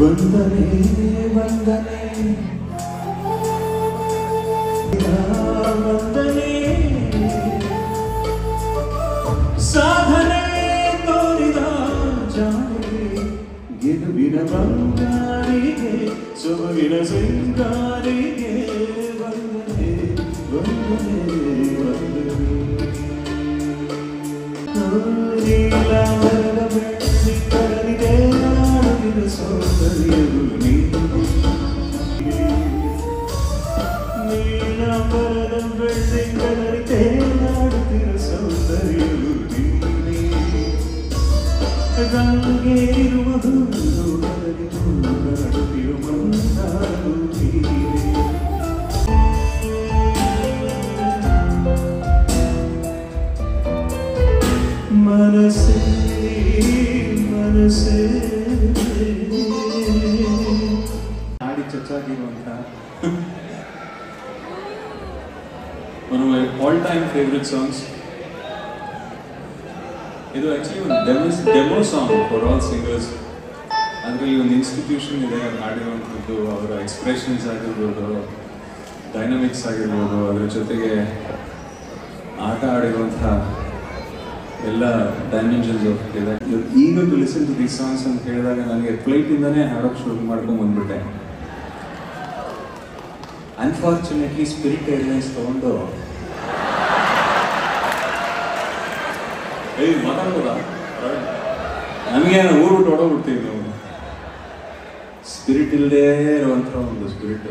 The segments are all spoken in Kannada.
ವಂದನೆ ವಂದನೆ ವಂದನೆ ಸಾಧನೆ ತೋರಿದ ಜಾಣಿಗೆ ಗೆಲುವಿನ ಬಂಗಾರಿಗೆ ಸೊಬಗಿನ ಸಿಂಗಾರಿಗೆ ವಂದನೆ ವಂದನೆ ವಂದನೆ ನೀಲಮರದ ಬೆಳ್ಳಿ ಕರಗಿದೆ ನಾಡಿನ ಸೌಂದರ್ಯವು ನೀಲಮರದ ಬೆಳ್ಳಿ ಕರಗಿದೆ ನಾಡಿನ ಸೌಂದರ್ಯವು ರಂಗೇರುವ ಹೂವು ಕರಗಿತು ಕರಡುತ್ತಿರುವ ಮಂದಾರು मनसे मनसे ಹಾಡಿ ಚಚ್ಚಾಗಿರುವಂತ one of my all-time favorite songs. ಇದು ಆಕ್ಚುಲಿ ಒಂದು demo song for all singers. ಅದರಲ್ಲಿ ಒಂದು ಇನ್ಸ್ಟಿಟ್ಯೂಷನ್ ಇದೆ, ಹಾಡಿರುವಂಥದ್ದು ಅವರ ಎಕ್ಸ್ಪ್ರೆಷನ್ಸ್ ಆಗಿರ್ಬೋದು, ಡೈನಮಿಕ್ಸ್ ಆಗಿರ್ಬೋದು, ಅದರ ಜೊತೆಗೆ ಆಟ ಆಡಿರುವಂಥ ಎಲ್ಲ ಡೈಮೆನ್ಷನ್ಸ್ ಇದೆ. ಈಗ to listen to these songs ಅಂತ ಹೇಳಿದಾಗ ನನಗೆ ಫ್ಲೈಟಿಂದನೇ ಹಾಡೋಕ್ಕೆ ಶುರು ಮಾಡ್ಕೊಂಡು ಬಂದ್ಬಿಟ್ಟೆ. ಅನ್ಫಾರ್ಚುನೇಟ್ಲಿ ಸ್ಪಿರಿಟ್ ಏರ್ಲೈನ್ಸ್ ತೊಗೊಂಡು ಮಾತಾಡ್ಬೋದಾ, ನಮಗೇನು ಊರ್ಬಿಟ್ಟು ಹೊಡೋಗ್ಬಿಡ್ತೀವಿ ನಾವು. ಸ್ಪಿರಿಟ್ ಇಲ್ಲದೆ ಇರುವಂಥ ಒಂದು ಸ್ಪಿರಿಟ್,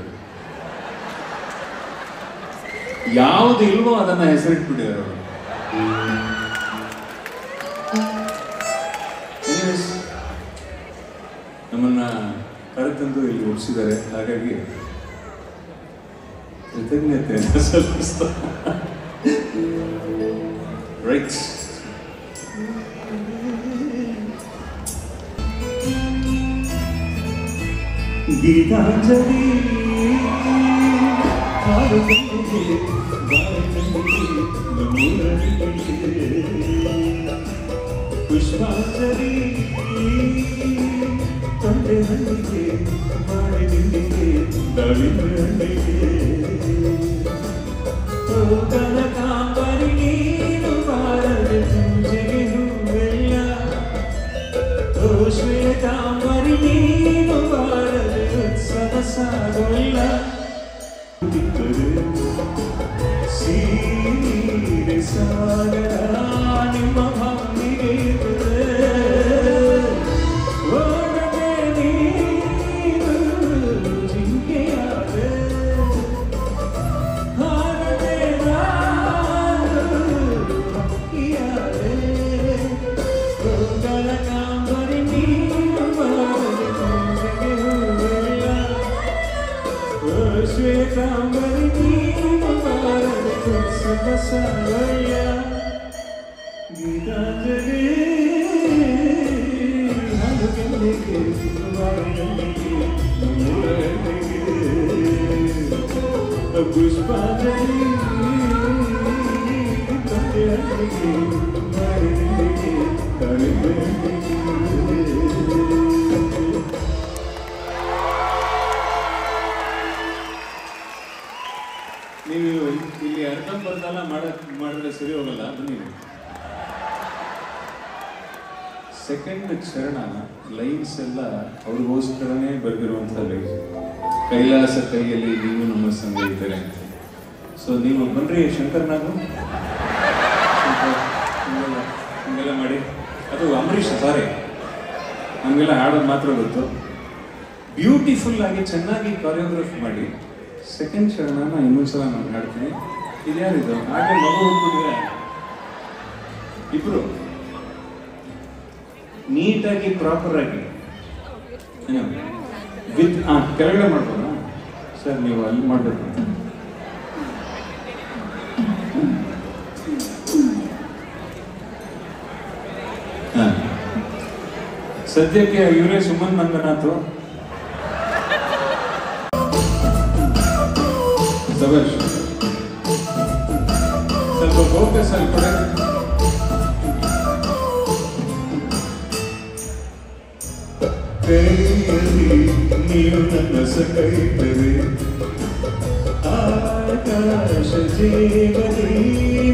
ಯಾವುದು ಇಲ್ವೋ ಅದನ್ನು ಹೆಸರಿಟ್ಬಿಟ್ಟಿದ್ದಾರೆ ಅವರು. ನಮ್ಮನ್ನ ಕರೆತಂದು ಇಲ್ಲಿ ಉಳಿಸಿದ್ದಾರೆ, ಹಾಗಾಗಿ ಕೃತಜ್ಞತೆಯನ್ನು ಸಲ್ಲಿಸ್ತಾ ರೈಟ್. ಗೀತಾಂಜಲಿ ಪುಷ್ಪಾಂಜಲಿ ತೊಂಡೆ ಹಣ್ಣಿಗೆ ಬಾಳೆ ನಿಂಡಿಗೆ ದಾಳಿಂಬೆ ಹಣ್ಣಿಗೆ ಕನಕಾಂಬರಿ ನೀನು ಬಾರದೆ ಪೂಜೆಗೆ ಹೂವೆಲ್ಲ, ಶ್ವೇತಾಂಬರಿ ನೀನು ಬಾರದೆ ಉತ್ಸವ ಸಾಗೊಲ್ಲ. ಸೀರೆ ಸಾಗರ ನಿಮ್ಮ ಭಾವನೆಗೆ ಶ್ವೇತಾಂಬರಿ ನೀನು ಬಾರದೆ ಉತ್ಸವ ಸಾಗೊಲ್ಲ. ಗೀತಾಂಜಲಿ ಹಲುಗೆಲ್ಲಿಗೆ ಬಾಳೆಹಣ್ಣಿಗೆ ಮೂರಹಣ್ಣಿಗೆ ಪುಷ್ಪಾಂಜಲಿ ತೊಂಡೆ ಹಣ್ಣಿಗೆ ಬಾಳೆ ನಿಂಡಿಗೆ ದಾಳಿಂಬೆ ಹಣ್ಣಿಗೆ. ನೀವು ಇಲ್ಲಿ ಅರ್ಧಂಬರ್ಧನ ಮಾಡಿದ್ರೆ ಸರಿ ಹೋಗಲ್ಲ. ಬನ್ನಿ, ಸೆಕೆಂಡ್ ಚರಣ ಲೈನ್ಸ್ ಎಲ್ಲ ಅವ್ರಿಗೋಸ್ಕರನೇ ಬರೆದಿರುವಂಥ ಲೈನ್ಸ್. ಕೈಲಾಸ ಕೈಯಲ್ಲಿ ನೀವು ನಮ್ಮ ಸಂಗ ಇದ್ದಾರೆ. ಸೊ ನೀವು ಬನ್ರಿ ಶಂಕರ್, ನಾನು ಹಂಗೆಲ್ಲ ಮಾಡಿ, ಅದು ಅಂಬರೀಷ್ ಸಾರಿ, ಹಂಗೆಲ್ಲ ಹಾಡೋದು ಮಾತ್ರ ಗೊತ್ತು. ಬ್ಯೂಟಿಫುಲ್ ಆಗಿ ಚೆನ್ನಾಗಿ ಕೊರಿಯೋಗ್ರಫಿ ಮಾಡಿ ಸೆಕೆಂಡ್ ಚರಣನ ಇನ್ನೊಂದ್ಸಲ ನಾನು ಹಾಡ್ತೀನಿ. ಇದ್ಯಾರಿದು ಹಾಗೆ ಮಗು ಹೋಗ್ಬಿಟ್ಟಿದೆ, ಇಬ್ರು ನೀಟಾಗಿ ಪ್ರಾಪರ್ ಆಗಿ ವಿತ್ ಕೆಳಗಡೆ ಮಾಡ್ಬೋಣ. ಸರ್ ನೀವು ಅಲ್ಲಿ ಮಾಡಬೇಕು. ಸದ್ಯಕ್ಕೆ ಇವರೇ ಸುಮನ್ ನಂದನಾಥ್. ಸಬಾಷ್. ಸ್ವಲ್ಪ ಫೋಕಸ್ ಅಲ್ಲಿ ಕೊಡಿ. ಕೈಯಲ್ಲಿ ನೀವು ನನ್ನ ಸಕೈತರೆ ಆಕಾಶ ಜೀವನಿ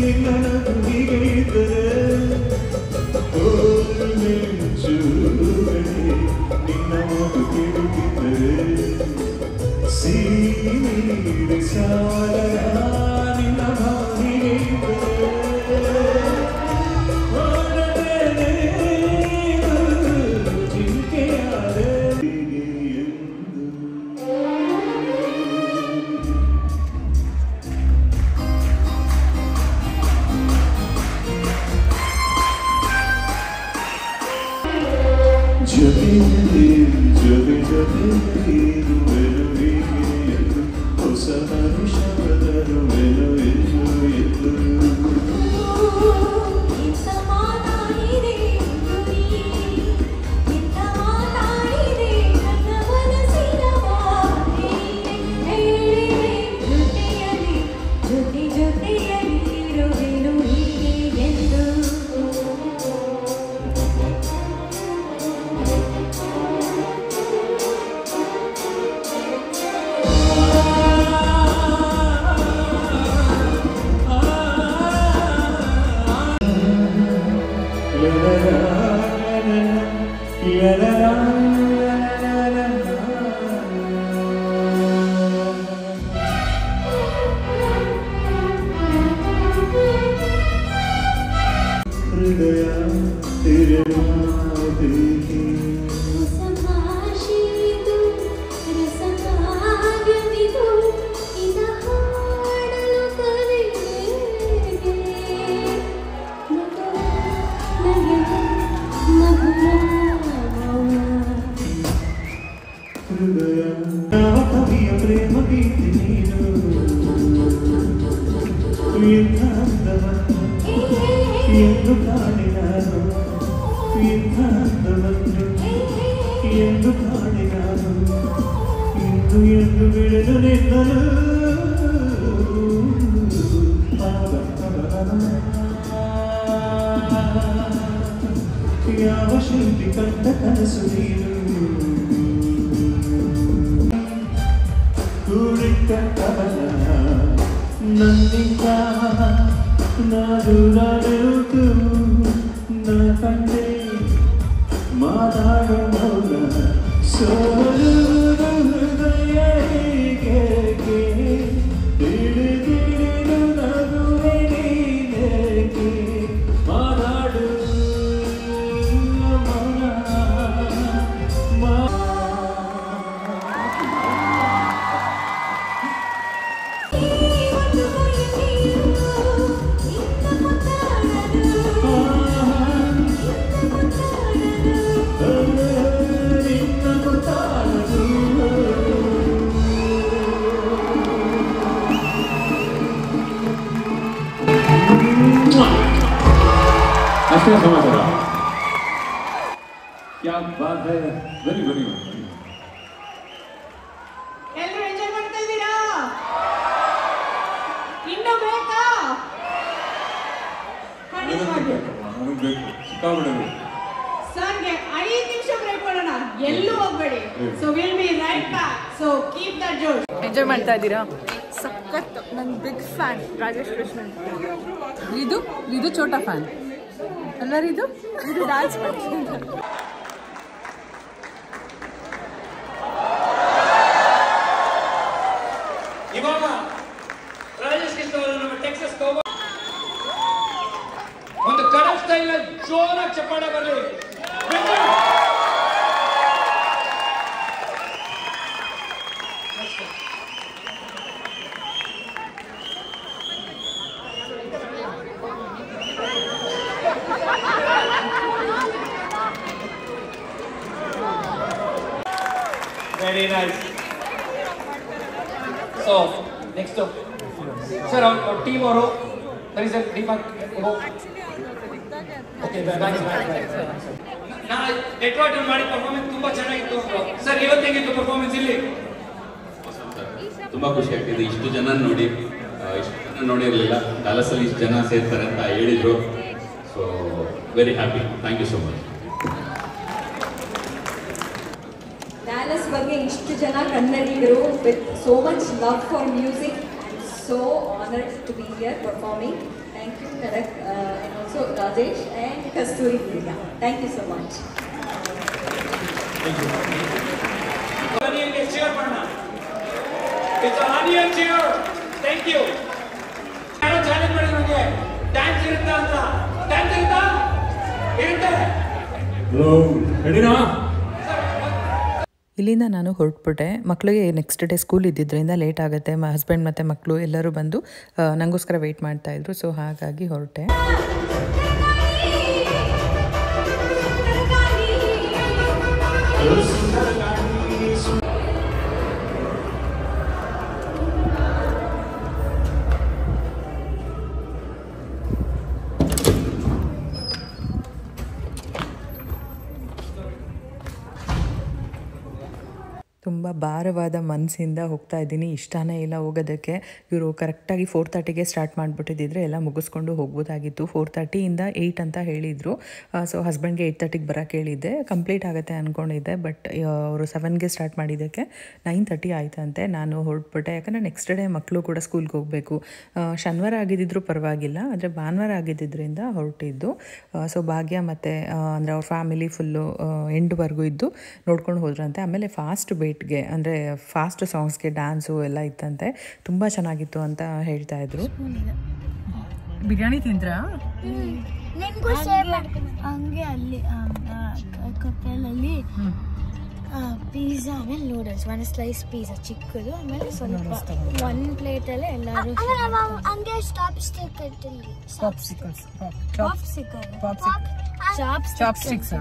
ನಿನ್ನ ನುಡಿಗೈತರೆ ಮಿಂಚುಗಡೆ ನಿನ್ನ ಮಾತು ಕೇಳುತ್ತಿದ್ದರೆ ಸೀರೆ ಸಾಗರ ನಿನ್ನ ಭಾವಿಗೈತರೆ ಹೊಸ ಹರುಷವದರು ಹೃದಯ ಕವಿಯ ಪ್ರೇಮ ಗೀತೆ ನೀನು ಎಂದು ಕಾಣಿ ನಾನು ಎಂದು ಕಾಣಿ ನಾನು ಇಂದು ಎಂದು ಬಿಡಲು ನಿನ್ನಲು ಯಾವ ಶಿಲ್ಪಿ ಕಂಡ ಕನಸು ನೀನು ಕೂಡಿಟ್ಟ ಕವನ ನನ್ನಿಂದ ನಾ ದೂರ ನಿಂತು ನಾ ಕಂಡೆ ಮಾತಾಡೋ ಮೌನ ಸೋಲು ಹೃದಯ ಹೀಗೇಕೆ ತಿಳಿದಿಳಿದು ನಗುವೆ ನೀನೇಕೆ ಮಾತಾಡು ಮೌನ ಅಷ್ಟೇ ಸಮಾಚಾರ. ಕ್ಯಾ ಬಾತ್ ಹೈ. ಬನ್ನಿ ಬನ್ನಿ ಬನ್ನಿ. ಎಲ್ಲರೂ ಎಂಜಾಯ್ ಮಾಡ್ತಾ ಇದ್ದೀರಾ? ಇನ್ನೂ ಬೇಕಾ? ನನಗೆ ಬೇಕು ಸಿಕ್ಕಾಬಿಡೋದು. ಸರ್ಗೆ 5 ನಿಮಿಷ ಬ್ರೇಕ್ ಕೊಡೋಣ, ಎಲ್ಲೂ ಹೋಗ್ಬೇಡಿ. So will be right back. So keep that Josh. Enjoy ಮಾಡ್ತಾ ಇದ್ದೀರಾ? ಸಖತ್. ನನ್ನ ಬಿಗ್ ಫ್ಯಾನ್ ರಾಜೇಶ್ ಕೃಷ್ಣನ್. ಇದು ಚೋಟಾ ಫ್ಯಾನ್ ಅಲ್ಲ. ಇದು ಡ್ಯಾನ್ಸ್ ಮಾಡ್ತಿದ್ದಾರೆ. ಇವಾಗ ರಾಜೇಶ್ ಕೃಷ್ಣ ಅವರು ನಮ್ಮ ಟೆಕ್ಸಸ್ ಒಂದು ಕಡಕ್ ಸ್ಟೈಲ್ ಜೋರಾಗಿ ಚಪ್ಪಾಳೆ ಬರಲಿ. Very nice. So next sir ಅವ್ರ ಟೀಮ್ ಅವರು ಸರಿ ಸರ್ ದೀಪಕ್ ಓಕೆ ನಾ ಡೆಟ್ರಾಯ್ಟ್ ಮಾಡಿ ಪರ್ಫಾರ್ಮೆನ್ಸ್ ತುಂಬಾ ಚೆನ್ನಾಗಿತ್ತು ಸರ್. ಇವತ್ತು ಹೇಗಿತ್ತು ಪರ್ಫಾರ್ಮೆನ್ಸ್ ಇಲ್ಲಿ? ತುಂಬಾ ಖುಷಿ ಆಗ್ತಿದೆ. ಇಷ್ಟು ಜನ ನೋಡಿ ನೋಡಿರಲಿಲ್ಲ, ಡಾಲಸಲ್ಲಿ ಇಷ್ಟು ಜನ ಸೇರ್ತಾರೆ ಅಂತ ಹೇಳಿದ್ರು. So very happy. Thank you so much. Dallas ಬಗ್ಗೆ ಇಷ್ಟು ಜನ ಕನ್ನಡಿಗರು with so much love for music. So honored to be here performing. Thank you, Tarak, and also Rajesh and Kasturi Priya. Thank you so much. Onion cheer panna. It's an onion cheer. Thank you. ಯಾರೋ ಚಾಲೆಂಜ್ ಮಾಡಿ ನನಗೆ ಡ್ಯಾನ್ಸ್ ಇರುತ್ತಾ ಅಂತ. ಡ್ಯಾನ್ಸ್ ಇರುತ್ತಾ? ಇರುತ್ತೆ. ರೆಡಿನಾ? ಇಲ್ಲಿಂದ ನಾನು ಹೊರಟ್ಬಿಟ್ಟೆ. ಮಕ್ಕಳಿಗೆ ನೆಕ್ಸ್ಟ್ ಡೇ ಸ್ಕೂಲ್ ಇದ್ದಿದ್ದರಿಂದ ಲೇಟ್ ಆಗುತ್ತೆ. ಹಸ್ಬೆಂಡ್ ಮತ್ತು ಮಕ್ಕಳು ಎಲ್ಲರೂ ಬಂದು ನನಗೋಸ್ಕರ ವೆಯ್ಟ್ ಮಾಡ್ತಾಯಿದ್ರು. ಸೊ ಹಾಗಾಗಿ ಹೊರಟೆ. ತುಂಬ ಭಾರವಾದ ಮನಸ್ಸಿಂದ ಹೋಗ್ತಾ ಇದ್ದೀನಿ. ಇಷ್ಟನೇ ಇಲ್ಲ ಹೋಗೋದಕ್ಕೆ. ಇವರು ಕರೆಕ್ಟಾಗಿ 4:30ಗೆ ಸ್ಟಾರ್ಟ್ ಮಾಡಿಬಿಟ್ಟಿದ್ದರೆ ಎಲ್ಲ ಮುಗಿಸ್ಕೊಂಡು ಹೋಗ್ಬೋದಾಗಿತ್ತು. 4:30ಇಂದ 8 ಅಂತ ಹೇಳಿದರು. ಸೊ ಹಸ್ಬೆಂಡ್ಗೆ 8:30ಗೆ ಬರೋಕ್ಕೆ ಹೇಳಿದ್ದೆ. ಕಂಪ್ಲೀಟ್ ಆಗುತ್ತೆ ಅಂದ್ಕೊಂಡಿದ್ದೆ. ಬಟ್ ಅವರು 7ಗೆ ಸ್ಟಾರ್ಟ್ ಮಾಡಿದ್ದಕ್ಕೆ 9:30 ಆಯ್ತಂತೆ. ನಾನು ಹೊರಟ್ಬಿಟ್ಟೆ. ಯಾಕಂದರೆ ನೆಕ್ಸ್ಟ್ ಡೇ ಮಕ್ಕಳು ಕೂಡ ಸ್ಕೂಲ್ಗೆ ಹೋಗಬೇಕು. ಶನಿವಾರ ಆಗಿದ್ದಿದ್ರು ಪರವಾಗಿಲ್ಲ, ಆದರೆ ಭಾನುವಾರ ಆಗಿದ್ದರಿಂದ ಹೊರಟಿದ್ದು. ಸೊ ಭಾಗ್ಯ ಮತ್ತು ಅಂದರೆ ಅವ್ರ ಫ್ಯಾಮಿಲಿ ಫುಲ್ಲು ಎಂಡ್ವರೆಗೂ ಇದ್ದು ನೋಡ್ಕೊಂಡು ಹೋದ್ರಂತೆ. ಆಮೇಲೆ ಫಾಸ್ಟ್ ಬೇಟ್ಗೆ ಅಂದರೆ ಫಾಸ್ಟ್ ಸಾಂಗ್ಸ್ಗೆ ಡ್ಯಾನ್ಸು ಎಲ್ಲ ಇತ್ತಂತೆ. ತುಂಬ ಚೆನ್ನಾಗಿತ್ತು ಅಂತ ಹೇಳ್ತಾ ಇದ್ರು. ಬಿರಿಯಾನಿ ತಿಂದ್ರಾ? ಹಂಗೆ ಅಲ್ಲಿ ಕಪ್ಪಲಲ್ಲಿ ಪಿಜ್ಜಾ, ಆಮೇಲೆ ನೂಡಲ್ಸ್, ಒಂದು ಸ್ಲೈಸ್ ಪಿಜ್ಜಾ ಚಿಕ್ಕದು, ಆಮೇಲೆ ಸ್ವಲ್ಪ ಒಂದು ಪ್ಲೇಟಲ್ಲೇ ಎಲ್ಲರೂ ಹಂಗೆ ಚಾಪ್ಸ್ಟಿಕ್ಸ್.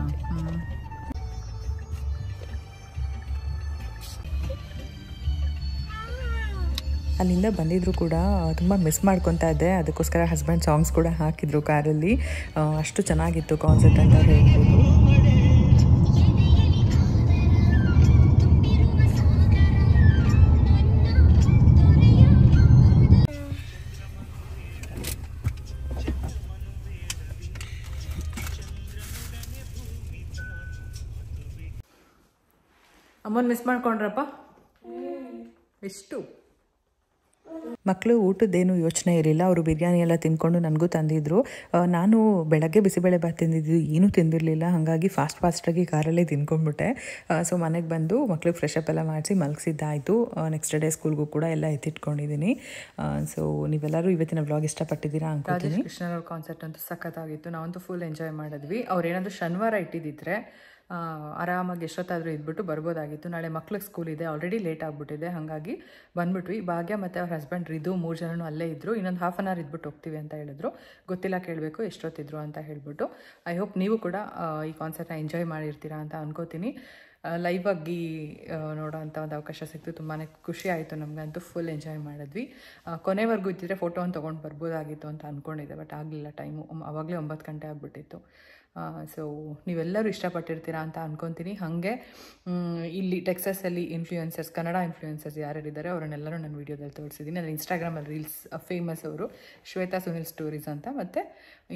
ಅಲ್ಲಿಂದ ಬಂದಿದ್ರು ಕೂಡ ತುಂಬ ಮಿಸ್ ಮಾಡ್ಕೊತಾ ಇದ್ದೆ. ಅದಕ್ಕೋಸ್ಕರ ಹಸ್ಬೆಂಡ್ ಸಾಂಗ್ಸ್ ಕೂಡ ಹಾಕಿದ್ರು ಕಾರಲ್ಲಿ. ಅಷ್ಟು ಚೆನ್ನಾಗಿತ್ತು ಕಾನ್ಸರ್ಟ್ ಅಂತ ಹೇಳ್ಬೋದು. ಅಮ್ಮನ ಮಿಸ್ ಮಾಡ್ಕೊಂಡ್ರಪ್ಪ? ಎಷ್ಟು? ಮಕ್ಕಳು ಊಟದ್ದೇನು ಯೋಚನೆ ಇರಲಿಲ್ಲ. ಅವರು ಬಿರಿಯಾನಿ ಎಲ್ಲ ತಿಂದ್ಕೊಂಡು ನನಗೂ ತಂದಿದ್ರು. ನಾನು ಬೆಳಗ್ಗೆ ಬಿಸಿಬೇಳೆ ಬಾತ್ ತಿಂದಿದ್ದು ಏನೂ ತಿಂದಿರಲಿಲ್ಲ. ಹಾಗಾಗಿ ಫಾಸ್ಟಾಗಿ ಕಾರಲ್ಲೇ ತಿನ್ಕೊಂಡ್ಬಿಟ್ಟೆ. ಸೊ ಮನೆಗೆ ಬಂದು ಮಕ್ಳಿಗೆ ಫ್ರೆಶ್ ಅಪ್ ಎಲ್ಲ ಮಾಡಿಸಿ ಮಲಗಿಸಿದ್ದಾಯಿತು. ನೆಕ್ಸ್ಟ್ ಡೇ ಸ್ಕೂಲ್ಗೂ ಕೂಡ ಎಲ್ಲ ಎತ್ತಿಟ್ಕೊಂಡಿದ್ದೀನಿ. ಸೊ ನೀವೆಲ್ಲರೂ ಇವತ್ತಿನ ವ್ಲಾಗ್ ಇಷ್ಟಪಟ್ಟಿದ್ದೀರಾ ಅನ್ಕೋತೀನಿ. ರಾಜೇಶ್ ಕೃಷ್ಣನ್ ಅವ್ರ ಕಾನ್ಸರ್ಟ್ ಅಂತೂ ಸಖತ್ತಾಗಿತ್ತು. ನಾವಂತೂ ಫುಲ್ ಎಂಜಾಯ್ ಮಾಡಿದ್ವಿ. ಅವ್ರೇನಾದರೂ ಶನಿವಾರ ಇಟ್ಟಿದ್ದಿದ್ರೆ ಆರಾಮಾಗಿ ಎಷ್ಟೊತ್ತಾದರೂ ಇದ್ಬಿಟ್ಟು ಬರ್ಬೋದಾಗಿತ್ತು. ನಾಳೆ ಮಕ್ಳಿಗೆ ಸ್ಕೂಲ್ ಇದೆ, ಆಲ್ರೆಡಿ ಲೇಟ್ ಆಗಿಬಿಟ್ಟಿದೆ. ಹಾಗಾಗಿ ಬಂದ್ಬಿಟ್ವಿ. ಭಾಗ್ಯ ಮತ್ತು ಅವ್ರ ಹಸ್ಬೆಂಡ್ ರಿದು 3 ಜನನೂ ಅಲ್ಲೇ ಇದ್ದರು. ಇನ್ನೊಂದು ½ ಆನ್ ಅವರ್ ಇದ್ಬಿಟ್ಟು ಹೋಗ್ತೀವಿ ಅಂತ ಹೇಳಿದ್ರು. ಗೊತ್ತಿಲ್ಲ, ಕೇಳಬೇಕು ಎಷ್ಟೊತ್ತಿದ್ರು ಅಂತ ಹೇಳ್ಬಿಟ್ಟು. ಐ ಹೋಪ್ ನೀವು ಕೂಡ ಈ ಕಾನ್ಸರ್ಟ್ನ ಎಂಜಾಯ್ ಮಾಡಿರ್ತೀರಾ ಅಂತ ಅನ್ಕೋತೀನಿ. ಲೈವ್ ಆಗಿ ನೋಡೋ ಅಂಥ ಒಂದು ಅವಕಾಶ ಸಿಕ್ತು. ತುಂಬಾ ಖುಷಿ ಆಯಿತು ನಮಗಂತೂ. ಫುಲ್ ಎಂಜಾಯ್ ಮಾಡಿದ್ವಿ. ಕೊನೆವರೆಗೂ ಇದ್ದಿದ್ರೆ ಫೋಟೋವನ್ನು ತೊಗೊಂಡು ಬರ್ಬೋದಾಗಿತ್ತು ಅಂತ ಅಂದ್ಕೊಂಡಿದ್ದೆ. ಬಟ್ ಆಗಲಿಲ್ಲ, ಟೈಮು ಆವಾಗಲೇ 9 ಗಂಟೆ ಆಗಿಬಿಟ್ಟಿತ್ತು. ಸೊ ನೀವೆಲ್ಲರೂ ಇಷ್ಟಪಟ್ಟಿರ್ತೀರಾ ಅಂತ ಅಂದ್ಕೊತೀನಿ. ಹಾಗೆ ಇಲ್ಲಿ ಟೆಕ್ಸಸಲ್ಲಿ ಇನ್ಫ್ಲೂಯೆನ್ಸರ್ಸ್, ಕನ್ನಡ ಇನ್ಫ್ಲೂಯೆನ್ಸರ್ಸ್ ಯಾರ್ಯಾರಿದ್ದಾರೆ ಅವರನ್ನೆಲ್ಲರೂ ನಾನು ವೀಡಿಯೋದಲ್ಲಿ ತೋರಿಸಿದ್ದೀನಿ. ನಾನು ಇನ್ಸ್ಟಾಗ್ರಾಮಲ್ಲಿ ರೀಲ್ಸ್ ಫೇಮಸ್ ಅವರು ಶ್ವೇತಾ ಸುನಿಲ್ ಸ್ಟೋರೀಸ್ ಅಂತ, ಮತ್ತು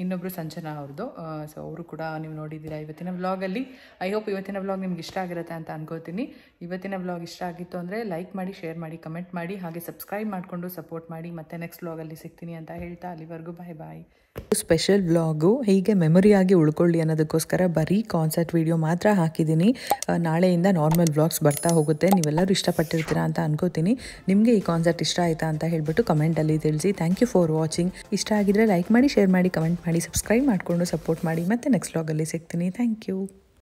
ಇನ್ನೊಬ್ಬರು ಸಂಜನಾ ಅವ್ರದ್ದು. ಸೊ ಅವರು ಕೂಡ ನೀವು ನೋಡಿದ್ದೀರಾ ಇವತ್ತಿನ ವ್ಲಾಗಲ್ಲಿ. ಐ ಹೋಪ್ ಇವತ್ತಿನ ವ್ಲಾಗ್ ನಿಮ್ಗೆ ಇಷ್ಟ ಆಗಿರುತ್ತೆ ಅಂತ ಅನ್ಕೋತೀನಿ. ಇವತ್ತಿನ ವ್ಲಾಗ್ ಇಷ್ಟ ಆಗಿತ್ತು ಅಂದರೆ ಲೈಕ್ ಮಾಡಿ, ಶೇರ್ ಮಾಡಿ, ಕಮೆಂಟ್ ಮಾಡಿ, ಹಾಗೆ ಸಬ್ಸ್ಕ್ರೈಬ್ ಮಾಡಿಕೊಂಡು ಸಪೋರ್ಟ್ ಮಾಡಿ. ಮತ್ತೆ ನೆಕ್ಸ್ಟ್ ವ್ಲಾಗಲ್ಲಿ ಸಿಗ್ತೀನಿ ಅಂತ ಹೇಳ್ತಾ ಅಲ್ಲಿವರೆಗೂ ಬಾಯ್ ಬಾಯ್. ಸ್ಪೆಷಲ್ ವ್ಲಾಗು ಹೀಗೆ ಮೆಮೊರಿಯಾಗಿ ಉಳ್ಕೊಳ್ಳಿ ಅನ್ನೋದಕ್ಕೋಸ್ಕರ ಬರೀ ಕಾನ್ಸರ್ಟ್ ವಿಡಿಯೋ ಮಾತ್ರ ಹಾಕಿದ್ದೀನಿ. ನಾಳೆಯಿಂದ ನಾರ್ಮಲ್ ವ್ಲಾಗ್ಸ್ ಬರ್ತಾ ಹೋಗುತ್ತೆ. ನೀವೆಲ್ಲರೂ ಇಷ್ಟಪಟ್ಟಿರ್ತೀರಾ ಅಂತ ಅನ್ಕೋತೀನಿ. ನಿಮಗೆ ಈ ಕಾನ್ಸರ್ಟ್ ಇಷ್ಟ ಆಯಿತಾ ಅಂತ ಹೇಳ್ಬಿಟ್ಟು ಕಮೆಂಟಲ್ಲಿ ತಿಳಿಸಿ. Thank you for watching. ಇಷ್ಟ ಆಗಿದ್ರೆ ಲೈಕ್ ಮಾಡಿ, ಶೇರ್ ಮಾಡಿ, ಕಮೆಂಟ್ ಮಾಡಿ, ಸಬ್ಸ್ಕ್ರೈಬ್ ಮಾಡಿಕೊಂಡು ಸಪೋರ್ಟ್ ಮಾಡಿ. ಮತ್ತೆ ನೆಕ್ಸ್ಟ್ ವ್ಲಾಗಲ್ಲಿ ಸಿಗ್ತೀನಿ. Thank you.